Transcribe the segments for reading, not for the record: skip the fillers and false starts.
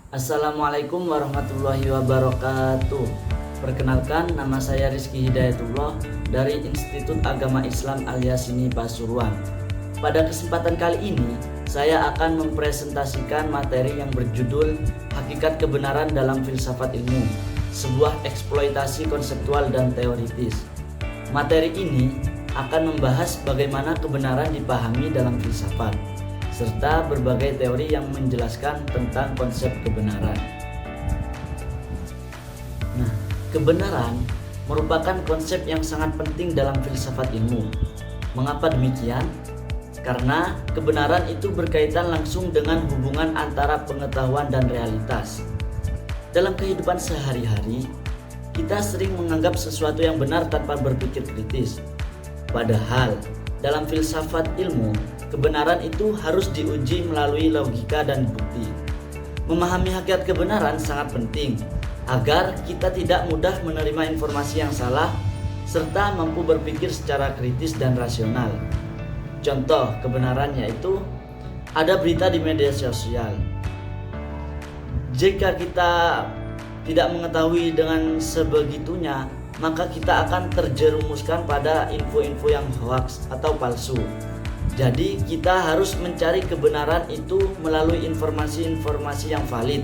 Assalamualaikum warahmatullahi wabarakatuh. Perkenalkan, nama saya Rizky Hidayatullah dari Institut Agama Islam Al-Yasini Pasuruan. Pada kesempatan kali ini, saya akan mempresentasikan materi yang berjudul Hakikat Kebenaran dalam Filsafat Ilmu, sebuah eksploitasi konseptual dan teoritis. Materi ini akan membahas bagaimana kebenaran dipahami dalam filsafat, serta berbagai teori yang menjelaskan tentang konsep kebenaran. Nah, kebenaran merupakan konsep yang sangat penting dalam filsafat ilmu. Mengapa demikian? Karena kebenaran itu berkaitan langsung dengan hubungan antara pengetahuan dan realitas. Dalam kehidupan sehari-hari, kita sering menganggap sesuatu yang benar tanpa berpikir kritis. Padahal, dalam filsafat ilmu, kebenaran itu harus diuji melalui logika dan bukti. Memahami hakikat kebenaran sangat penting agar kita tidak mudah menerima informasi yang salah serta mampu berpikir secara kritis dan rasional. Contoh kebenaran yaitu ada berita di media sosial. Jika kita tidak mengetahui dengan sebegitunya, maka kita akan terjerumuskan pada info-info yang hoax atau palsu. Jadi kita harus mencari kebenaran itu melalui informasi-informasi yang valid,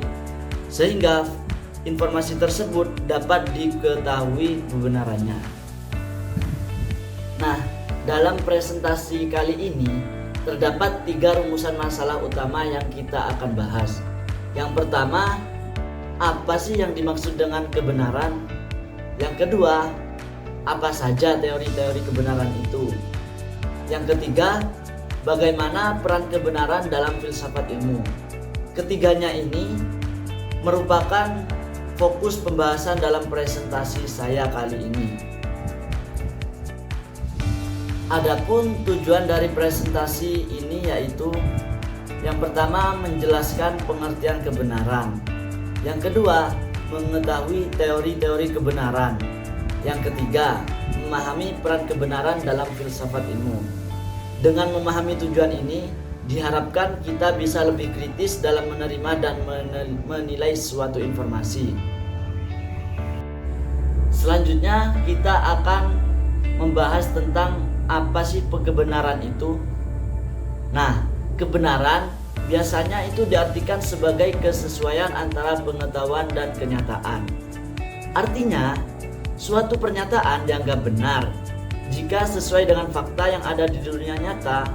sehingga informasi tersebut dapat diketahui kebenarannya. Nah, dalam presentasi kali ini terdapat 3 rumusan masalah utama yang kita akan bahas. Yang pertama, apa sih yang dimaksud dengan kebenaran? Yang kedua, apa saja teori-teori kebenaran itu? Yang ketiga, bagaimana peran kebenaran dalam filsafat ilmu? Ketiganya ini merupakan fokus pembahasan dalam presentasi saya kali ini. Adapun tujuan dari presentasi ini yaitu yang pertama menjelaskan pengertian kebenaran. Yang kedua, mengetahui teori-teori kebenaran. Yang ketiga, memahami peran kebenaran dalam filsafat ilmu. Dengan memahami tujuan ini, diharapkan kita bisa lebih kritis dalam menerima dan menilai suatu informasi. Selanjutnya, kita akan membahas tentang apa sih kebenaran itu. Nah, kebenaran biasanya itu diartikan sebagai kesesuaian antara pengetahuan dan kenyataan. Artinya, suatu pernyataan dianggap benar jika sesuai dengan fakta yang ada di dunia nyata,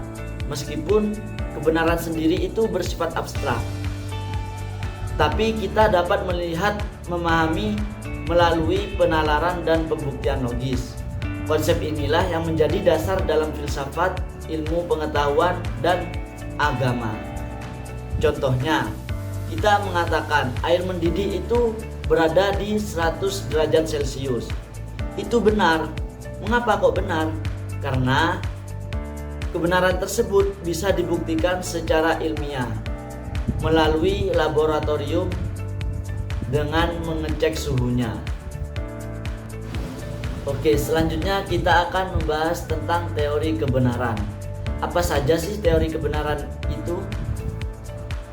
meskipun kebenaran sendiri itu bersifat abstrak. Tapi kita dapat melihat, memahami melalui penalaran dan pembuktian logis. Konsep inilah yang menjadi dasar dalam filsafat, ilmu pengetahuan, dan agama. Contohnya, kita mengatakan air mendidih itu berada di 100 derajat Celcius. Itu benar. Mengapa kok benar? Karena kebenaran tersebut bisa dibuktikan secara ilmiah melalui laboratorium dengan mengecek suhunya. Oke, selanjutnya kita akan membahas tentang teori kebenaran. Apa saja sih teori kebenaran itu?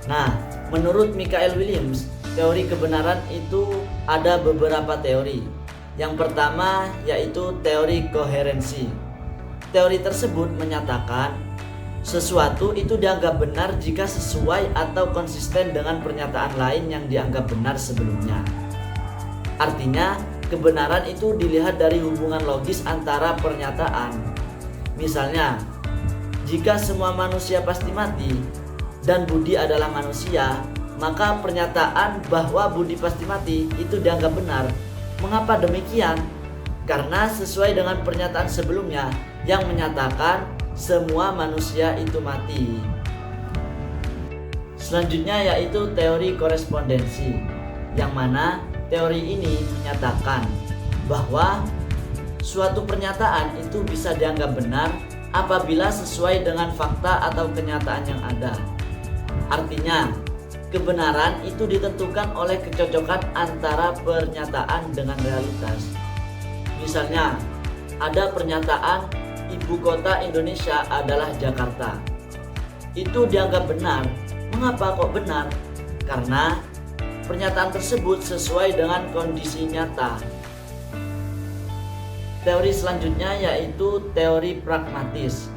Nah, menurut Michael Williams, teori kebenaran itu ada beberapa teori. Yang pertama yaitu teori koherensi. Teori tersebut menyatakan sesuatu itu dianggap benar jika sesuai atau konsisten dengan pernyataan lain yang dianggap benar sebelumnya. Artinya, kebenaran itu dilihat dari hubungan logis antara pernyataan. Misalnya, jika semua manusia pasti mati dan Budi adalah manusia, maka pernyataan bahwa Budi pasti mati itu dianggap benar. Mengapa demikian? Karena sesuai dengan pernyataan sebelumnya yang menyatakan semua manusia itu mati. Selanjutnya yaitu teori korespondensi, yang mana teori ini menyatakan bahwa suatu pernyataan itu bisa dianggap benar apabila sesuai dengan fakta atau kenyataan yang ada. Artinya, kebenaran itu ditentukan oleh kecocokan antara pernyataan dengan realitas. Misalnya, ada pernyataan ibu kota Indonesia adalah Jakarta. Itu dianggap benar. Mengapa kok benar? Karena pernyataan tersebut sesuai dengan kondisi nyata. Teori selanjutnya yaitu teori pragmatis.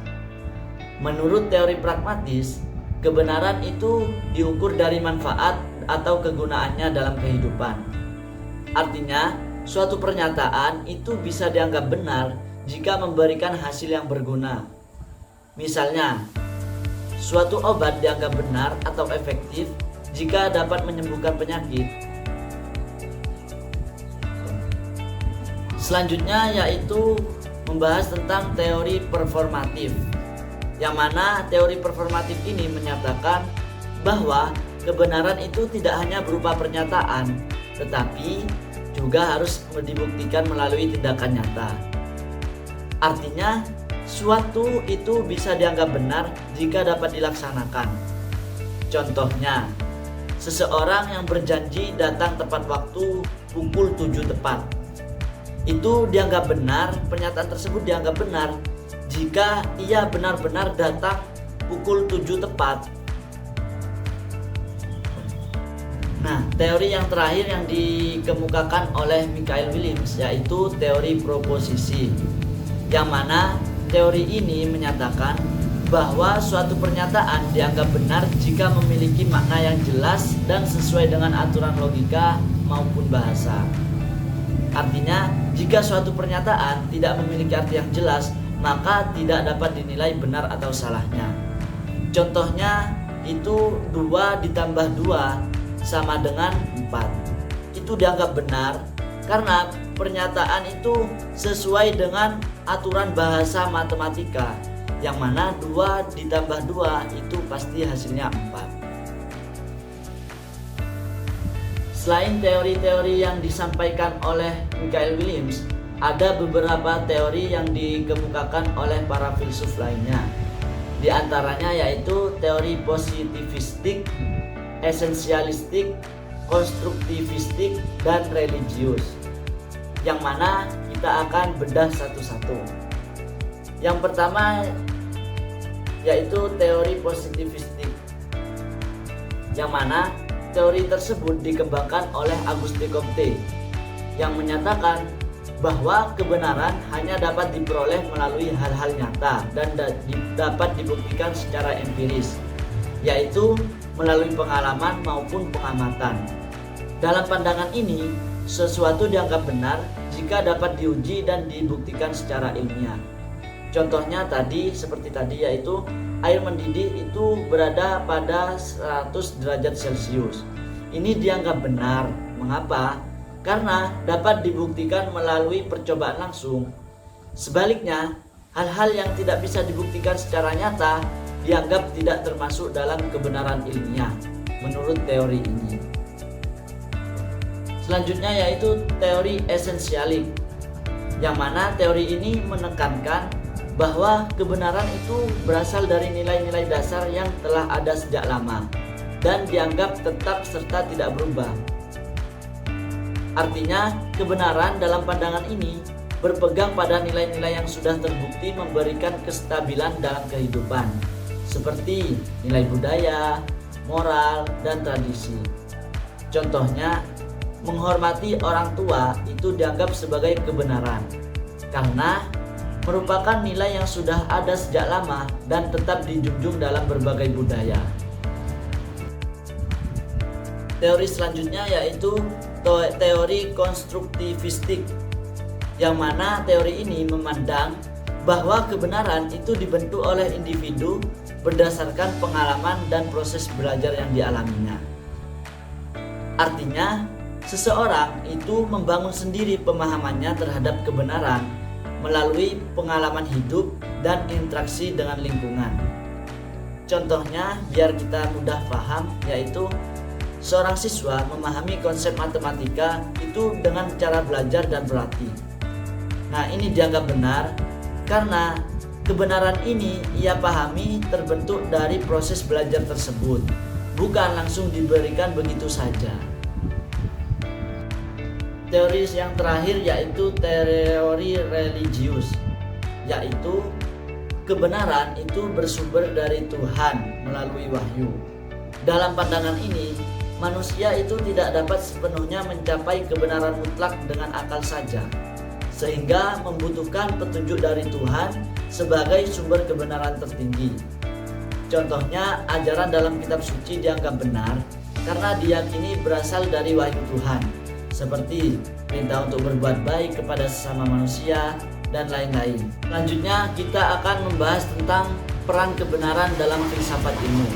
Menurut teori pragmatis, kebenaran itu diukur dari manfaat atau kegunaannya dalam kehidupan. Artinya, suatu pernyataan itu bisa dianggap benar jika memberikan hasil yang berguna. Misalnya, suatu obat dianggap benar atau efektif jika dapat menyembuhkan penyakit. Selanjutnya yaitu membahas tentang teori performatif, yang mana teori performatif ini menyatakan bahwa kebenaran itu tidak hanya berupa pernyataan, tetapi juga harus dibuktikan melalui tindakan nyata. Artinya, suatu itu bisa dianggap benar jika dapat dilaksanakan. Contohnya, seseorang yang berjanji datang tepat waktu pukul 7 tepat. Itu dianggap benar, pernyataan tersebut dianggap benar jika ia benar-benar datang pukul 7 tepat. Nah, teori yang terakhir yang dikemukakan oleh Michael Williams yaitu teori proposisi, yang mana teori ini menyatakan bahwa suatu pernyataan dianggap benar jika memiliki makna yang jelas dan sesuai dengan aturan logika maupun bahasa. Artinya, jika suatu pernyataan tidak memiliki arti yang jelas, maka tidak dapat dinilai benar atau salahnya. Contohnya, itu 2 ditambah 2 sama dengan 4. Itu dianggap benar karena pernyataan itu sesuai dengan aturan bahasa matematika, yang mana 2 ditambah 2 itu pasti hasilnya 4. Selain teori-teori yang disampaikan oleh Michael Williams, ada beberapa teori yang dikemukakan oleh para filsuf lainnya. Di antaranya yaitu teori positivistik, esensialistik, konstruktivistik, dan religius, yang mana kita akan bedah satu-satu. Yang pertama yaitu teori positivistik, yang mana teori tersebut dikembangkan oleh Auguste Comte, yang menyatakan bahwa kebenaran hanya dapat diperoleh melalui hal-hal nyata dan dapat dibuktikan secara empiris, yaitu melalui pengalaman maupun pengamatan. Dalam pandangan ini, sesuatu dianggap benar jika dapat diuji dan dibuktikan secara ilmiah. Contohnya seperti tadi yaitu air mendidih itu berada pada 100 derajat Celcius. Ini dianggap benar. Mengapa? Karena dapat dibuktikan melalui percobaan langsung. Sebaliknya, hal-hal yang tidak bisa dibuktikan secara nyata dianggap tidak termasuk dalam kebenaran ilmiah menurut teori ini. Selanjutnya yaitu teori esensialik, yang mana teori ini menekankan bahwa kebenaran itu berasal dari nilai-nilai dasar yang telah ada sejak lama dan dianggap tetap serta tidak berubah. Artinya, kebenaran dalam pandangan ini berpegang pada nilai-nilai yang sudah terbukti memberikan kestabilan dalam kehidupan, seperti nilai budaya, moral, dan tradisi. Contohnya, menghormati orang tua itu dianggap sebagai kebenaran karena merupakan nilai yang sudah ada sejak lama dan tetap dijunjung dalam berbagai budaya. Teori selanjutnya yaitu teori konstruktivistik, yang mana teori ini memandang bahwa kebenaran itu dibentuk oleh individu berdasarkan pengalaman dan proses belajar yang dialaminya. Artinya, seseorang itu membangun sendiri pemahamannya terhadap kebenaran melalui pengalaman hidup dan interaksi dengan lingkungan. Contohnya, biar kita mudah paham, yaitu seorang siswa memahami konsep matematika itu dengan cara belajar dan berlatih. Nah, ini dianggap benar karena kebenaran ini ia pahami terbentuk dari proses belajar tersebut, bukan langsung diberikan begitu saja. Teori yang terakhir yaitu teori religius, yaitu kebenaran itu bersumber dari Tuhan melalui wahyu. Dalam pandangan ini, manusia itu tidak dapat sepenuhnya mencapai kebenaran mutlak dengan akal saja, sehingga membutuhkan petunjuk dari Tuhan sebagai sumber kebenaran tertinggi. Contohnya, ajaran dalam kitab suci dianggap benar karena diyakini berasal dari wahyu Tuhan, seperti perintah untuk berbuat baik kepada sesama manusia, dan lain-lain. Selanjutnya, kita akan membahas tentang peran kebenaran dalam filsafat ilmu.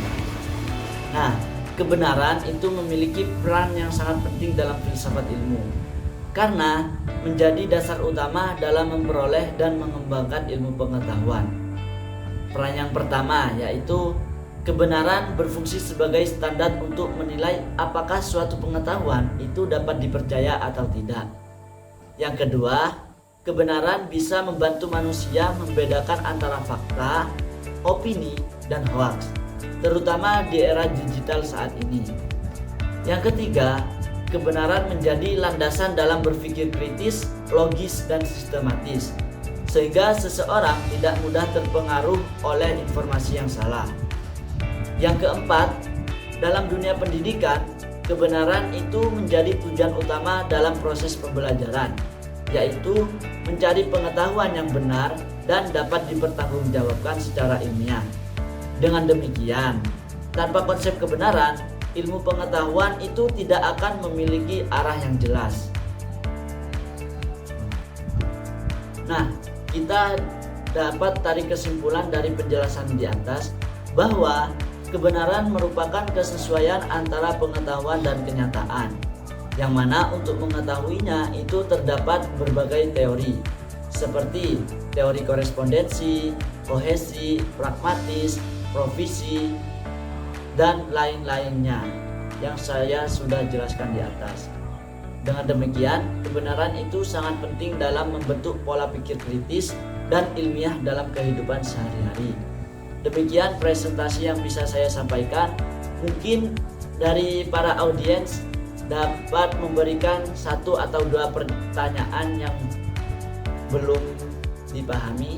Nah, kebenaran itu memiliki peran yang sangat penting dalam filsafat ilmu karena menjadi dasar utama dalam memperoleh dan mengembangkan ilmu pengetahuan. Peran yang pertama yaitu kebenaran berfungsi sebagai standar untuk menilai apakah suatu pengetahuan itu dapat dipercaya atau tidak. Yang kedua, kebenaran bisa membantu manusia membedakan antara fakta, opini, dan hoaks, terutama di era digital saat ini. Yang ketiga, kebenaran menjadi landasan dalam berpikir kritis, logis, dan sistematis, sehingga seseorang tidak mudah terpengaruh oleh informasi yang salah. Yang keempat, dalam dunia pendidikan, kebenaran itu menjadi tujuan utama dalam proses pembelajaran, yaitu mencari pengetahuan yang benar dan dapat dipertanggungjawabkan secara ilmiah. Dengan demikian, tanpa konsep kebenaran, ilmu pengetahuan itu tidak akan memiliki arah yang jelas. Nah, kita dapat tarik kesimpulan dari penjelasan di atas bahwa kebenaran merupakan kesesuaian antara pengetahuan dan kenyataan, yang mana untuk mengetahuinya itu terdapat berbagai teori, seperti teori korespondensi, kohesi, pragmatis, provisi, dan lain-lainnya yang saya sudah jelaskan di atas. Dengan demikian, kebenaran itu sangat penting dalam membentuk pola pikir kritis dan ilmiah dalam kehidupan sehari-hari. Demikian presentasi yang bisa saya sampaikan. Mungkin dari para audiens dapat memberikan satu atau dua pertanyaan yang belum dipahami.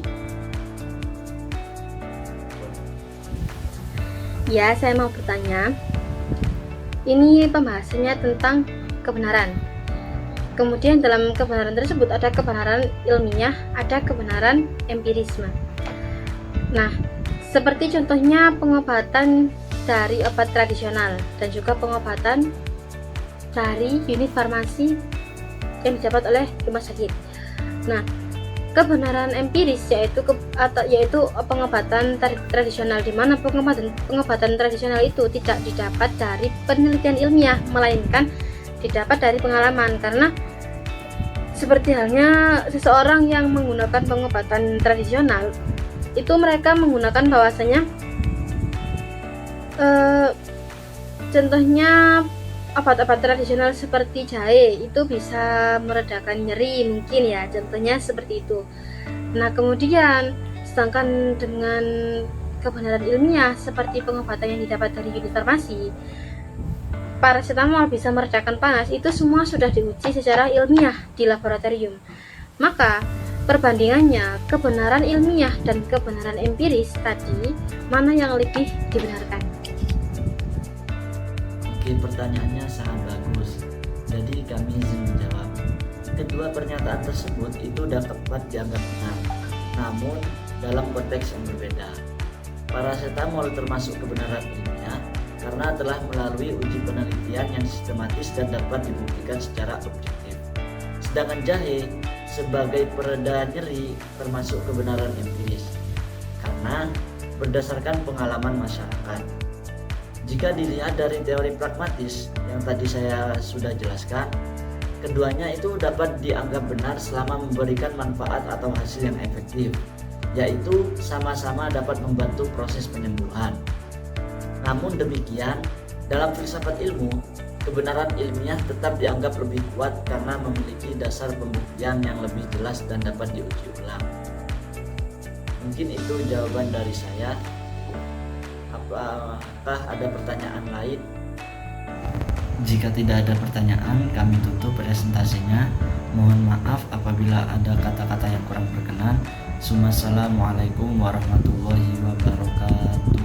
Ya, saya mau bertanya. Ini pembahasannya tentang kebenaran. Kemudian dalam kebenaran tersebut ada kebenaran ilmiah, ada kebenaran empirisme. Nah, seperti contohnya pengobatan dari obat tradisional dan juga pengobatan dari unit farmasi yang didapat oleh rumah sakit. Nah, kebenaran empiris yaitu pengobatan tradisional, di mana pengobatan tradisional itu tidak didapat dari penelitian ilmiah, melainkan didapat dari pengalaman. Karena seperti halnya seseorang yang menggunakan pengobatan tradisional, itu mereka menggunakan bahwasanya contohnya obat-obat tradisional seperti jahe itu bisa meredakan nyeri, mungkin ya, contohnya seperti itu. Nah, kemudian sedangkan dengan kebenaran ilmiah seperti pengobatan yang didapat dari unit farmasi, paracetamol bisa meredakan panas, itu semua sudah diuji secara ilmiah di laboratorium. Maka perbandingannya kebenaran ilmiah dan kebenaran empiris tadi, mana yang lebih dibenarkan? Oke, pertanyaannya sangat bagus. Jadi kami izin menjawab. Kedua pernyataan tersebut itu dapat dianggap benar, namun dalam konteks yang berbeda. Paracetamol termasuk kebenaran ilmiah karena telah melalui uji penelitian yang sistematis dan dapat dibuktikan secara objektif. Sedangkan jahe sebagai pereda nyeri termasuk kebenaran empiris karena berdasarkan pengalaman masyarakat. Jika dilihat dari teori pragmatis yang tadi saya sudah jelaskan, keduanya itu dapat dianggap benar selama memberikan manfaat atau hasil yang efektif, yaitu sama-sama dapat membantu proses penyembuhan. Namun demikian, dalam filsafat ilmu, kebenaran ilmiah tetap dianggap lebih kuat karena memiliki dasar pembuktian yang lebih jelas dan dapat diuji ulang. Mungkin itu jawaban dari saya. Apakah ada pertanyaan lain? Jika tidak ada pertanyaan, kami tutup presentasinya. Mohon maaf apabila ada kata-kata yang kurang berkenan. Assalamualaikum warahmatullahi wabarakatuh.